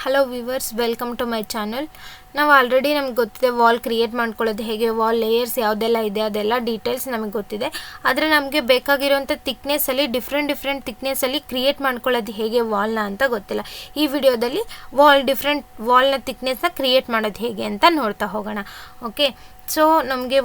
Hello viewers, welcome to my channel. ನಾವು already ನಮ್ಗೆ ಗೊತ್ತಿದೆ ವಾಲ್ ಕ್ರಿಯೇಟ್ ಮಾಡ್ಕೊಳ್ಳೋದು ಹೇಗೆ, ವಾಲ್ ಲೇಯರ್ಸ್ ಯಾವುದೆಲ್ಲ ಇದೆ ಅದೆಲ್ಲ ಡೀಟೇಲ್ಸ್ ನಮಗೆ ಗೊತ್ತಿದೆ. ಆದರೆ ನಮಗೆ ಬೇಕಾಗಿರುವಂಥ ಥಿಕ್ನೆಸ್ಸಲ್ಲಿ ಡಿಫ್ರೆಂಟ್ ಥಿಕ್ನೆಸ್ಸಲ್ಲಿ ಕ್ರಿಯೇಟ್ ಮಾಡ್ಕೊಳ್ಳೋದು ಹೇಗೆ ವಾಲ್ನ ಅಂತ ಗೊತ್ತಿಲ್ಲ. ಈ ವಿಡಿಯೋದಲ್ಲಿ ಡಿಫ್ರೆಂಟ್ ವಾಲ್ನ ಥಿಕ್ನೆಸ್ನ ಕ್ರಿಯೇಟ್ ಮಾಡೋದು ಹೇಗೆ ಅಂತ ನೋಡ್ತಾ ಹೋಗೋಣ. ಓಕೆ, ಸೊ ನಮಗೆ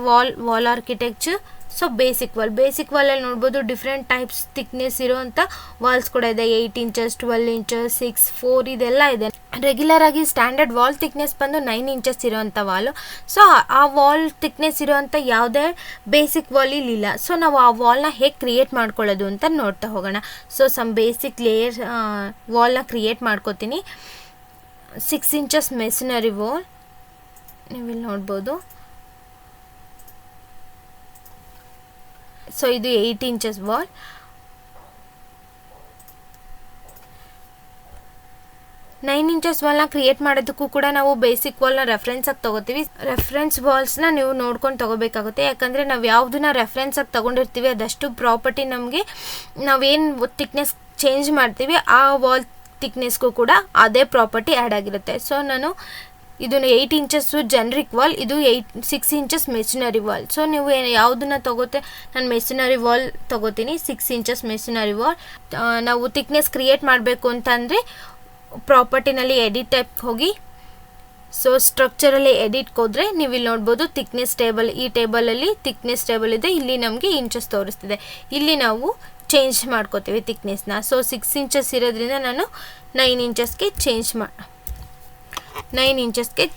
ವಾಲ್ ಆರ್ಕಿಟೆಕ್ಚರ್. ಸೊ ಬೇಸಿಕ್ ವಾಲಲ್ಲಿ ನೋಡ್ಬೋದು ಡಿಫ್ರೆಂಟ್ ಟೈಪ್ಸ್ ಥಿಕ್ನೆಸ್ ಇರೋವಂಥ ವಾಲ್ಸ್ ಕೂಡ ಇದೆ. 8 ಇಂಚಸ್, 12 ಇಂಚಸ್, 6, 4 ಇದೆಲ್ಲ ಇದೆ. ರೆಗ್ಯುಲರ್ ಆಗಿ ಸ್ಟ್ಯಾಂಡರ್ಡ್ ವಾಲ್ ಥಿಕ್ನೆಸ್ ಬಂದು 9 ಇಂಚಸ್ ಇರೋವಂಥ ವಾಲು. ಸೊ ಆ ವಾಲ್ ಥಿಕ್ನೆಸ್ ಇರೋವಂಥ ಯಾವುದೇ ಬೇಸಿಕ್ ವಾಲ್ ಇಲ್ಲಿಲ್ಲ. ಸೊ ನಾವು ಆ ವಾಲ್ನ ಹೇಗೆ ಕ್ರಿಯೇಟ್ ಮಾಡ್ಕೊಳ್ಳೋದು ಅಂತ ನೋಡ್ತಾ ಹೋಗೋಣ. ಸೊ ಸಮ್ ಬೇಸಿಕ್ ಲೇಯರ್ ವಾಲ್ನ ಕ್ರಿಯೇಟ್ ಮಾಡ್ಕೋತೀನಿ. 6 ಇಂಚಸ್ ಮೆಷಿನರಿ ವಾಲ್ ನೀವಿಲ್ಲಿ ನೋಡ್ಬೋದು. ಸೊ ಇದು 8 ಇಂಚಸ್ ವಾಲ್. ನೈನ್ ಇಂಚಸ್ ವಾಲ್ನ ಕ್ರಿಯೇಟ್ ಮಾಡೋದಕ್ಕೂ ಕೂಡ ನಾವು ಬೇಸಿಕ್ ವಾಲ್ನ ರೆಫರೆನ್ಸಾಗಿ ತೊಗೋತೀವಿ. ರೆಫರೆನ್ಸ್ ವಾಲ್ಸ್ನ ನೀವು ನೋಡ್ಕೊಂಡು ತೊಗೋಬೇಕಾಗುತ್ತೆ. ಯಾಕಂದರೆ ನಾವು ಯಾವುದನ್ನ ರೆಫರೆನ್ಸಾಗಿ ತೊಗೊಂಡಿರ್ತೀವಿ ಅದಷ್ಟು ಪ್ರಾಪರ್ಟಿ ನಮಗೆ ನಾವೇನು ಥಿಕ್ನೆಸ್ ಚೇಂಜ್ ಮಾಡ್ತೀವಿ ಆ ವಾಲ್ ಥಿಕ್ನೆಸ್ಗೂ ಕೂಡ ಅದೇ ಪ್ರಾಪರ್ಟಿ ಆ್ಯಡ್ ಆಗಿರುತ್ತೆ. ಸೊ ನಾನು ಇದನ್ನು 8 ಇಂಚಸ್ಸು ಜನ್ರಿಕ್ ವಾಲ್, ಇದು 6 ಇಂಚಸ್ ಮೆಷಿನರಿ ವಾಲ್. ಸೊ ನೀವು ಯಾವುದನ್ನ ತೊಗೋತೆ, ನಾನು ಮೆಷಿನರಿ ವಾಲ್ ತೊಗೋತೀನಿ. 6 ಇಂಚಸ್ ಮೆಷಿನರಿ ವಾಲ್. ನಾವು ಥಿಕ್ನೆಸ್ ಕ್ರಿಯೇಟ್ ಮಾಡಬೇಕು ಅಂತಂದರೆ ಪ್ರಾಪರ್ಟಿನಲ್ಲಿ ಎಡಿಟ್ ಟೈಪ್ ಹೋಗಿ, ಸೊ ಸ್ಟ್ರಕ್ಚರಲ್ಲಿ ಎಡಿಟ್ಗೆ ಹೋದರೆ ನೀವು ಇಲ್ಲಿ ನೋಡ್ಬೋದು ಥಿಕ್ನೆಸ್ ಟೇಬಲ್. ಈ ಟೇಬಲಲ್ಲಿ ಥಿಕ್ನೆಸ್ ಟೇಬಲ್ ಇದೆ. ಇಲ್ಲಿ ನಮಗೆ ಇಂಚಸ್ ತೋರಿಸ್ತಿದೆ. ಇಲ್ಲಿ ನಾವು ಚೇಂಜ್ ಮಾಡ್ಕೋತೀವಿ ಥಿಕ್ನೆಸ್ನ. ಸೊ 6 ಇಂಚಸ್ ಇರೋದ್ರಿಂದ ನಾನು 9 ಇಂಚಸ್ಗೆ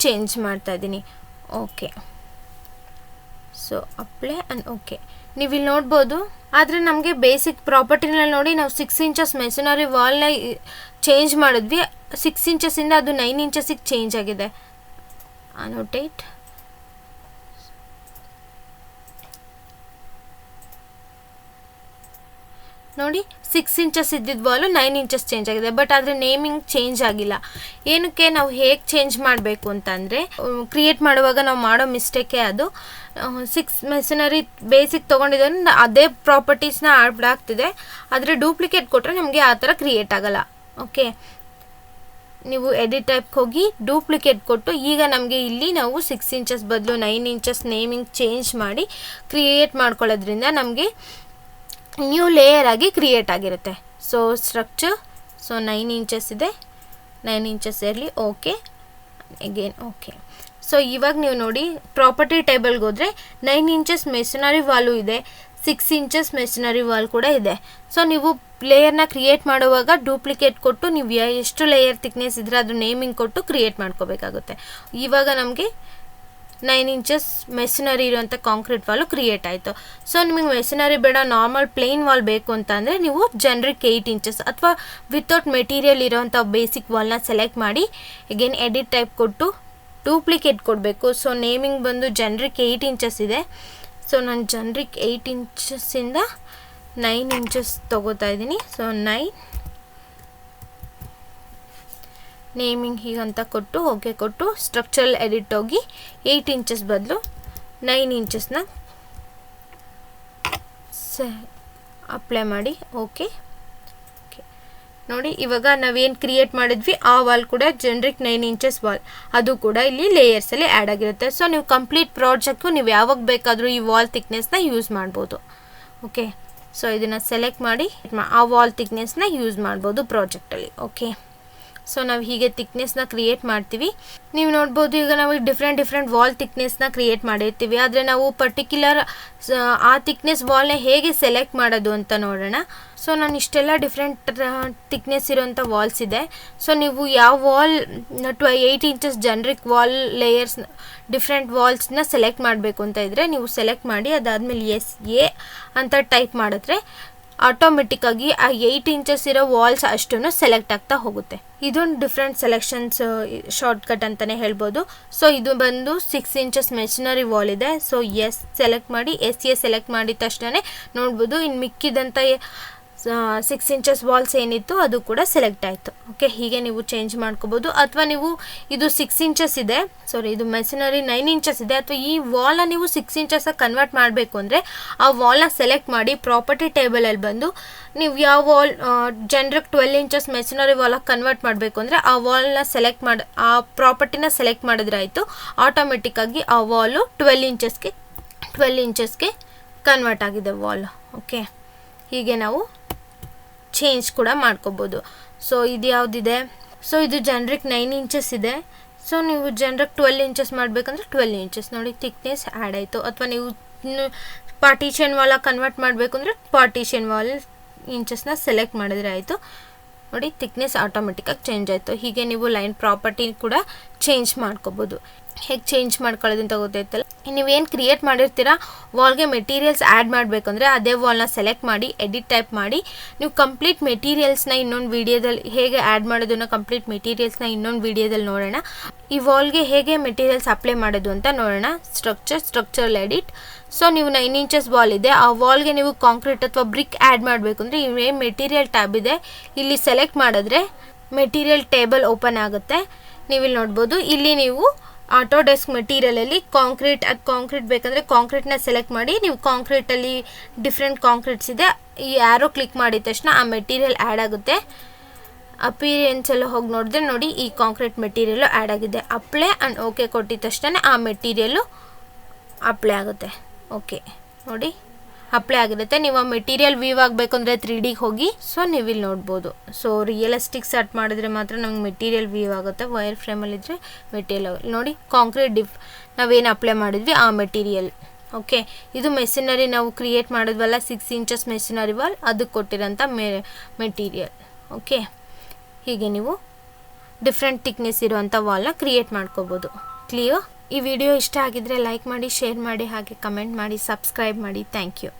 ಚೇಂಜ್ ಮಾಡ್ತಾ ಇದ್ದೀನಿ. Okay, so apply and okay. ನೀವು ಇಲ್ಲಿ ನೋಡ್ಬೋದು. ಆದರೆ ನಮಗೆ ಬೇಸಿಕ್ ಪ್ರಾಪರ್ಟಿನಲ್ಲಿ ನೋಡಿ ನಾವು 6 ಇಂಚಸ್ ಮೆಷಿನರಿ ವಾಲ್ನ ಚೇಂಜ್ ಮಾಡಿದ್ವಿ. 6 ಇಂಚಸ್ಸಿಂದ ಅದು 9 ಇಂಚಸ್ಸಿಗೆ ಚೇಂಜ್ ಆಗಿದೆ. ಅನೋಟೇಟ್. ನೋಡಿ, 6 ಇಂಚಸ್ ಇದ್ದಿದ್ದು ವಾಲು 9 ಇಂಚಸ್ ಚೇಂಜ್ ಆಗಿದೆ. ಬಟ್ ಆದರೆ ನೇಮಿಂಗ್ ಚೇಂಜ್ ಆಗಿಲ್ಲ. ಏನಕ್ಕೆ, ನಾವು ಹೇಗೆ ಚೇಂಜ್ ಮಾಡಬೇಕು ಅಂತಂದರೆ ಕ್ರಿಯೇಟ್ ಮಾಡುವಾಗ ನಾವು ಮಾಡೋ ಮಿಸ್ಟೇಕೇ ಅದು. 6 ಮೆಷಿನರಿ ಬೇಸಿಕ್ ತೊಗೊಂಡಿದ್ರೆ ಅದೇ ಪ್ರಾಪರ್ಟೀಸ್ನ ಆ್ಯಡ್ ಆಗ್ತಿದೆ. ಆದರೆ ಡೂಪ್ಲಿಕೇಟ್ ಕೊಟ್ಟರೆ ನಮಗೆ ಆ ಥರ ಕ್ರಿಯೇಟ್ ಆಗಲ್ಲ. ಓಕೆ, ನೀವು ಎಡಿಟ್ ಟೈಪ್ಗೆ ಹೋಗಿ ಡೂಪ್ಲಿಕೇಟ್ ಕೊಟ್ಟು ಈಗ ನಮಗೆ ಇಲ್ಲಿ ನಾವು 6 ಇಂಚಸ್ ಬದಲು 9 ಇಂಚಸ್ ನೇಮಿಂಗ್ ಚೇಂಜ್ ಮಾಡಿ ಕ್ರಿಯೇಟ್ ಮಾಡ್ಕೊಳ್ಳೋದ್ರಿಂದ ನಮಗೆ ನ್ಯೂ ಲೇಯರ್ ಆಗಿ ಕ್ರಿಯೇಟ್ ಆಗಿರುತ್ತೆ. ಸೊ ಸ್ಟ್ರಕ್ಚರ್, ಸೊ 9 ಇಂಚಸ್ ಇದೆ, 9 ಇಂಚಸ್ ಇರಲಿ. Okay, again okay. ಸೊ ಇವಾಗ ನೀವು ನೋಡಿ ಪ್ರಾಪರ್ಟಿ ಟೇಬಲ್ಗೆ ಹೋದರೆ 9 ಇಂಚಸ್ ಮೆಷಿನರಿ ವಾಲು ಇದೆ, 6 ಇಂಚಸ್ ಮೆಷಿನರಿ ವಾಲ್ ಕೂಡ ಇದೆ. ಸೊ ನೀವು ಲೇಯರ್ನ ಕ್ರಿಯೇಟ್ ಮಾಡುವಾಗ ಡೂಪ್ಲಿಕೇಟ್ ಕೊಟ್ಟು ನೀವು ಎಷ್ಟು ಲೇಯರ್ ಥಿಕ್ನೆಸ್ ಇದ್ದರೆ ಅದು ನೇಮಿಂಗ್ ಕೊಟ್ಟು ಕ್ರಿಯೇಟ್ ಮಾಡ್ಕೋಬೇಕಾಗುತ್ತೆ. ಇವಾಗ ನಮಗೆ 9 ಇಂಚಸ್ ಮೆಷಿನರಿ ಇರುವಂಥ ಕಾಂಕ್ರೀಟ್ ವಾಲು ಕ್ರಿಯೇಟ್ ಆಯಿತು. ಸೊ ನಿಮಗೆ ಮೆಷಿನರಿ ಬೇಡ, ನಾರ್ಮಲ್ ಪ್ಲೇನ್ ವಾಲ್ ಬೇಕು ಅಂತ ಅಂದರೆ ನೀವು ಜನ್ರಿಕ್ 8 ಇಂಚಸ್ ಅಥವಾ ವಿತೌಟ್ ಮೆಟೀರಿಯಲ್ ಇರೋವಂಥ ಬೇಸಿಕ್ ವಾಲ್ನ ಸೆಲೆಕ್ಟ್ ಮಾಡಿ ಅಗೇನ್ ಎಡಿಟ್ ಟೈಪ್ ಕೊಟ್ಟು ಡೂಪ್ಲಿಕೇಟ್ ಕೊಡಬೇಕು. ಸೊ ನೇಮಿಂಗ್ ಬಂದು ಜನ್ರಿಕ್ 8 ಇಂಚಸ್ ಇದೆ. ಸೊ ನಾನು ಜನ್ರಿಕ್ 8 ಇಂಚಸ್ಸಿಂದ 9 ಇಂಚಸ್ ತೊಗೋತಾ ಇದ್ದೀನಿ. ಸೊ 9 ನೇಮಿಂಗ್ ಹೀಗಂತ ಕೊಟ್ಟು ಓಕೆ ಕೊಟ್ಟು ಸ್ಟ್ರಕ್ಚರಲ್ ಎಡಿಟ್ ಹೋಗಿ 8 ಇಂಚಸ್ ಬದಲು 9 ಇಂಚಸ್ನ ಅಪ್ಲೈ ಮಾಡಿ ಓಕೆ. ನೋಡಿ, ಇವಾಗ ನಾವೇನು ಕ್ರಿಯೇಟ್ ಮಾಡಿದ್ವಿ ಆ ವಾಲ್ ಕೂಡ ಜನ್ರಿಕ್ 9 ಇಂಚಸ್ ವಾಲ್, ಅದು ಕೂಡ ಇಲ್ಲಿ ಲೇಯರ್ಸಲ್ಲಿ ಆ್ಯಡ್ ಆಗಿರುತ್ತೆ. ಸೊ ನೀವು ಕಂಪ್ಲೀಟ್ ಪ್ರಾಜೆಕ್ಟ್ಗೂ ನೀವು ಯಾವಾಗ ಬೇಕಾದರೂ ಈ ವಾಲ್ ಥಿಕ್ನೆಸ್ನ ಯೂಸ್ ಮಾಡ್ಬೋದು. ಓಕೆ, ಸೊ ಇದನ್ನು ಸೆಲೆಕ್ಟ್ ಮಾಡಿ ಆ ವಾಲ್ ಥಿಕ್ನೆಸ್ನ ಯೂಸ್ ಮಾಡ್ಬೋದು ಪ್ರಾಜೆಕ್ಟಲ್ಲಿ. ಓಕೆ, ಸೊ ನಾವು ಹೀಗೆ ಥಿಕ್ನೆಸ್ನ ಕ್ರಿಯೇಟ್ ಮಾಡ್ತೀವಿ. ನೀವು ನೋಡ್ಬೋದು ಈಗ ನಾವು ಡಿಫ್ರೆಂಟ್ ವಾಲ್ ಥಿಕ್ನೆಸ್ನ ಕ್ರಿಯೇಟ್ ಮಾಡಿರ್ತೀವಿ. ಆದರೆ ನಾವು ಪರ್ಟಿಕ್ಯುಲರ್ ಆ ಥಿಕ್ನೆಸ್ ವಾಲ್ನ ಹೇಗೆ ಸೆಲೆಕ್ಟ್ ಮಾಡೋದು ಅಂತ ನೋಡೋಣ. ಸೊ ನಾನು ಇಷ್ಟೆಲ್ಲ ಡಿಫ್ರೆಂಟ್ ಥಿಕ್ನೆಸ್ ಇರೋಂಥ ವಾಲ್ಸ್ ಇದೆ. ಸೊ ನೀವು ಯಾವ wall 8 inches generic wall layers different ವಾಲ್ಸ್ನ ಸೆಲೆಕ್ಟ್ ಮಾಡಬೇಕು ಅಂತ ಇದ್ದರೆ ನೀವು ಸೆಲೆಕ್ಟ್ ಮಾಡಿ ಅದಾದಮೇಲೆ SA ಅಂತ ಟೈಪ್ ಮಾಡಿದ್ರೆ ಆಟೋಮೆಟಿಕ್ಕಾಗಿ ಆ 8 ಇಂಚಸ್ ಇರೋ ವಾಲ್ಸ್ ಅಷ್ಟೂ ಸೆಲೆಕ್ಟ್ ಆಗ್ತಾ ಹೋಗುತ್ತೆ. ಇದೊಂದು ಡಿಫ್ರೆಂಟ್ ಸೆಲೆಕ್ಷನ್ಸ್ ಶಾರ್ಟ್ಕಟ್ ಅಂತಲೇ ಹೇಳ್ಬೋದು. ಸೊ ಇದು ಬಂದು 6 ಇಂಚಸ್ ಮೆಷಿನರಿ ವಾಲ್ ಇದೆ. ಸೊ ಸೆಲೆಕ್ಟ್ ಮಾಡಿ SA ಸೆಲೆಕ್ಟ್ ಮಾಡಿದ ತಕ್ಷಣ ನೋಡ್ಬೋದು ಇನ್ನು ಮಿಕ್ಕಿದಂಥ 6 ಇಂಚಸ್ ವಾಲ್ಸ್ ಏನಿತ್ತು ಅದು ಕೂಡ ಸೆಲೆಕ್ಟ್ ಆಯಿತು. ಓಕೆ, ಹೀಗೆ ನೀವು ಚೇಂಜ್ ಮಾಡ್ಕೋಬೋದು. ಅಥವಾ ನೀವು ಇದು 6 ಇಂಚಸ್ ಇದೆ, ಇದು ಮೆಷಿನರಿ 9 ಇಂಚಸ್ ಇದೆ, ಅಥವಾ ಈ ವಾಲ್ನ ನೀವು 6 ಇಂಚಸ್ಸಾಗಿ ಕನ್ವರ್ಟ್ ಮಾಡಬೇಕು ಅಂದರೆ ಆ ವಾಲ್ನ ಸೆಲೆಕ್ಟ್ ಮಾಡಿ ಪ್ರಾಪರ್ಟಿ ಟೇಬಲಲ್ಲಿ ಬಂದು ನೀವು ಯಾವ ವಾಲ್ ಜನರಿಗೆ 12 ಇಂಚಸ್ ಮೆಷಿನರಿ ವಾಲಾಗಿ ಕನ್ವರ್ಟ್ ಮಾಡಬೇಕು ಅಂದರೆ ಆ ವಾಲ್ನ ಸೆಲೆಕ್ಟ್ ಮಾಡಿ ಆ ಪ್ರಾಪರ್ಟಿನ ಸೆಲೆಕ್ಟ್ ಮಾಡಿದ್ರೆ ಆಯಿತು. ಆಟೋಮೆಟಿಕ್ಕಾಗಿ ಆ ವಾಲು 12 ಇಂಚಸ್ಗೆ ಕನ್ವರ್ಟ್ ಆಗಿದೆ ವಾಲ್. ಓಕೆ, ಹೀಗೆ ನಾವು ಚೇಂಜ್ ಕೂಡ ಮಾಡ್ಕೋಬೋದು. ಸೊ ಇದು ಯಾವುದಿದೆ, ಇದು ಜನರಿಗೆ 9 ಇಂಚಸ್ ಇದೆ. ಸೊ ನೀವು ಜನರಿಗೆ 12 ಇಂಚಸ್ ಮಾಡಬೇಕಂದ್ರೆ 12 ಇಂಚಸ್ ನೋಡಿ ಥಿಕ್ನೆಸ್ ಆ್ಯಡ್ ಆಯಿತು. ಅಥವಾ ನೀವು ಪಾರ್ಟಿಷನ್ ವಾಲ ಕನ್ವರ್ಟ್ ಮಾಡಬೇಕು ಅಂದರೆ ಪಾರ್ಟಿಷನ್ ವಾಲ್ ಇಂಚಸ್ನ ಸೆಲೆಕ್ಟ್ ಮಾಡಿದ್ರೆ ಆಯಿತು. ನೋಡಿ ಥಿಕ್ನೆಸ್ ಆಟೋಮೆಟಿಕ್ಕಾಗಿ ಚೇಂಜ್ ಆಯಿತು. ಹೀಗೆ ನೀವು ಲೈನ್ ಪ್ರಾಪರ್ಟಿ ಕೂಡ ಚೇಂಜ್ ಮಾಡ್ಕೋಬೋದು. ಹೇಗೆ ಚೇಂಜ್ ಮಾಡ್ಕೊಳ್ಳೋದು ಅಂತ ಗೊತ್ತಾಯ್ತಲ್ಲ. ನೀವೇನು ಕ್ರಿಯೇಟ್ ಮಾಡಿರ್ತೀರಾ ವಾಲ್ಗೆ ಮೆಟೀರಿಯಲ್ಸ್ ಆ್ಯಡ್ ಮಾಡಬೇಕಂದ್ರೆ ಅದೇ ವಾಲ್ನ ಸೆಲೆಕ್ಟ್ ಮಾಡಿ ಎಡಿಟ್ ಟೈಪ್ ಮಾಡಿ ನೀವು ಕಂಪ್ಲೀಟ್ ಮೆಟೀರಿಯಲ್ಸ್ನ ಇನ್ನೊಂದು ವೀಡಿಯೋದಲ್ಲಿ ಹೇಗೆ ಆ್ಯಡ್ ಮಾಡೋದನ್ನು ಕಂಪ್ಲೀಟ್ ಮೆಟೀರಿಯಲ್ಸ್ನ ಇನ್ನೊಂದು ವೀಡಿಯೋದಲ್ಲಿ ನೋಡೋಣ. ಈ ವಾಲ್ಗೆ ಹೇಗೆ ಮೆಟೀರಿಯಲ್ಸ್ ಅಪ್ಲೈ ಮಾಡೋದು ಅಂತ ನೋಡೋಣ. Structure edit. ಸೊ ನೀವು 9 ಇಂಚಸ್ ವಾಲ್ ಇದೆ, ಆ ವಾಲ್ಗೆ ನೀವು ಕಾಂಕ್ರೀಟ್ ಅಥವಾ ಬ್ರಿಕ್ ಆ್ಯಡ್ ಮಾಡಬೇಕು ಅಂದರೆ ಏನು ಮೆಟೀರಿಯಲ್ ಟ್ಯಾಬ್ ಇದೆ ಇಲ್ಲಿ ಸೆಲೆಕ್ಟ್ ಮಾಡಿದ್ರೆ ಮೆಟೀರಿಯಲ್ ಟೇಬಲ್ ಓಪನ್ ಆಗುತ್ತೆ. ನೀವಿಲ್ಲಿ ನೋಡ್ಬೋದು. ಇಲ್ಲಿ ನೀವು ಆಟೋಡೆಸ್ಕ್ ಮೆಟೀರಿಯಲಲ್ಲಿ ಕಾಂಕ್ರೀಟ್ ಬೇಕಂದರೆ ಕಾಂಕ್ರೀಟ್ನ ಸೆಲೆಕ್ಟ್ ಮಾಡಿ ನೀವು ಕಾಂಕ್ರೀಟಲ್ಲಿ ಡಿಫ್ರೆಂಟ್ ಕಾಂಕ್ರೀಟ್ಸ್ ಇದೆ. ಈ ಆ್ಯರೋ ಕ್ಲಿಕ್ ಮಾಡಿದ ತಕ್ಷಣ ಆ ಮೆಟೀರಿಯಲ್ ಆ್ಯಡ್ ಆಗುತ್ತೆ. ಅಪಿರಿಯನ್ಸಲ್ಲಿ ಹೋಗಿ ನೋಡಿದ್ರೆ ನೋಡಿ ಈ ಕಾಂಕ್ರೀಟ್ ಮೆಟೀರಿಯಲ್ಲು ಆ್ಯಡ್ ಆಗಿದೆ. ಅಪ್ಲೈ ಆ್ಯಂಡ್ ಓಕೆ ಕೊಟ್ಟಿದ ತಕ್ಷಣ ಆ ಮೆಟೀರಿಯಲ್ಲು ಅಪ್ಲೈ ಆಗುತ್ತೆ. ಓಕೆ ನೋಡಿ ಅಪ್ಲೈ ಆಗಿರುತ್ತೆ. ನೀವು ಆ ಮೆಟೀರಿಯಲ್ ವ್ಯೂ ಆಗಬೇಕು ಅಂದರೆ 3Dಗೆ ಹೋಗಿ ನೀವಿಲ್ಲಿ ನೋಡ್ಬೋದು. ರಿಯಲಿಸ್ಟಿಕ್ ಸೆಟ್ ಮಾಡಿದ್ರೆ ಮಾತ್ರ ನಮ್ಗೆ ಮೆಟೀರಿಯಲ್ ವ್ಯೂ ಆಗುತ್ತೆ. ವೈರ್ ಫ್ರೇಮಲ್ಲಿದ್ದರೆ ಮೆಟೀರಿಯಲ್ ನೋಡಿ ಕಾಂಕ್ರೀಟ್ ನಾವೇನು ಅಪ್ಲೈ ಮಾಡಿದ್ವಿ ಆ ಮೆಟೀರಿಯಲ್. ಓಕೆ, ಇದು ಮೆಷಿನರಿ ನಾವು ಕ್ರಿಯೇಟ್ ಮಾಡಿದ್ವಲ್ಲ 6 ಇಂಚಸ್ ಮೆಷಿನರಿ ವಾಲ್ ಅದಕ್ಕೆ ಕೊಟ್ಟಿರೋಂಥ ಮೆಟೀರಿಯಲ್. ಓಕೆ, ಹೀಗೆ ನೀವು ಡಿಫ್ರೆಂಟ್ ಥಿಕ್ನೆಸ್ ಇರುವಂಥ ವಾಲ್ನ ಕ್ರಿಯೇಟ್ ಮಾಡ್ಕೋಬೋದು. ಕ್ಲಿಯರ್? ಈ ವಿಡಿಯೋ ಇಷ್ಟ ಆಗಿದ್ರೆ ಲೈಕ್ ಮಾಡಿ, ಶೇರ್ ಮಾಡಿ, ಹಾಗೆ ಕಮೆಂಟ್ ಮಾಡಿ, ಸಬ್ಸ್ಕ್ರೈಬ್ ಮಾಡಿ. Thank you.